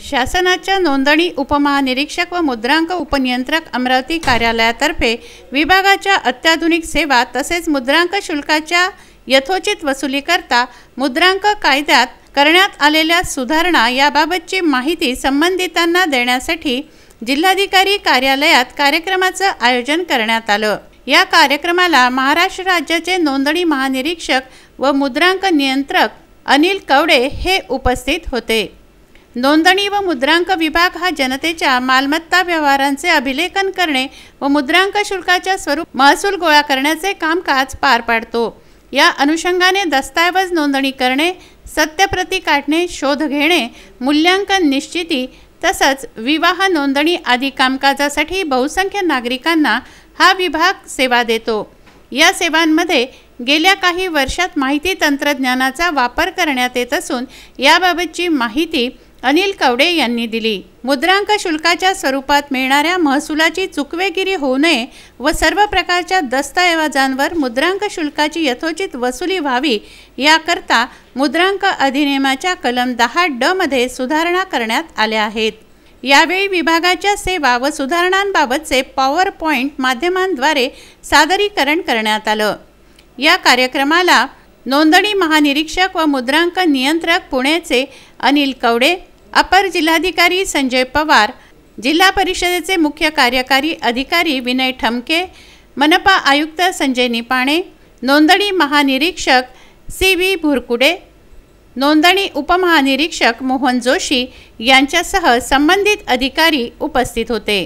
शासनाच्या नोंदणी उपमहानिरीक्षक व मुद्रांक उपनियंत्रक अमरावती कार्यालयातर्फे विभागाच्या अत्याधुनिक सेवा तसेच मुद्रांक शुल्काच्या यथोचित वसुलीकरता मुद्रांक कायद्यात करण्यात आलेल्या सुधारणा याबाबतची माहिती संबंधितांना देण्यासाठी जिल्हाधिकारी कार्यालयात कार्यक्रमाचं आयोजन करण्यात आलं। या कार्यक्रमाला महाराष्ट्र राज्याचे नोंदणी महानिरीक्षक व मुद्रांक नियंत्रक अनिल कवडे हे उपस्थित होते। नोंदणी व मुद्रांक विभाग हा जनतेच्या मालमत्ता व्यवहारांचे अभिलेखन करणे व मुद्रांक शुल्काच्या स्वरूप महसूल गोळा करण्याचे कामकाज पार पाडतो। या अनुषंगाने दस्तऐवज नोंदणी करणे, सत्यप्रती काढणे, शोध घेणे, मूल्यांकन निश्चिती तसंच विवाह नोंदणी आदी कामकाजासाठी बहुसंख्य नागरिकांना हा विभाग सेवा देतो। या सेवांमध्ये गेल्या काही वर्षात माहिती तंत्रज्ञानाचा वापर करण्यात येत असून याबाबतची माहिती अनिल कवडे यांनी दिली। मुद्रांक शुल्काच्या स्वरूपात मिळणाऱ्या महसुलाची चुकवेगिरी होऊ नये व सर्व प्रकारच्या दस्तऐवजांवर मुद्रांक शुल्काची यथोचित वसुली व्हावी याकरता मुद्रांक अधिनियमाच्या कलम 10(ड) मध्ये सुधारणा करण्यात आल्या आहेत। यावेळी विभागाच्या सेवा व सुधारणांबाबतचे पॉवर पॉइंट माध्यमांद्वारे सादरीकरण करण्यात आलं। या कार्यक्रमाला नोंदणी महानिरीक्षक व मुद्रांक नियंत्रक पुणेचे अनिल कवडे, अपर जिल्हाधिकारी संजय पवार, जिल्हा परिषदेचे मुख्य कार्यकारी अधिकारी विनय ठमके, मनपा आयुक्त संजय निपाणे, नोंदणी महानिरीक्षक CB भुरकुडे, नोंदणी उपमहानिरीक्षक मोहन जोशी यांच्यासह संबंधित अधिकारी उपस्थित होते।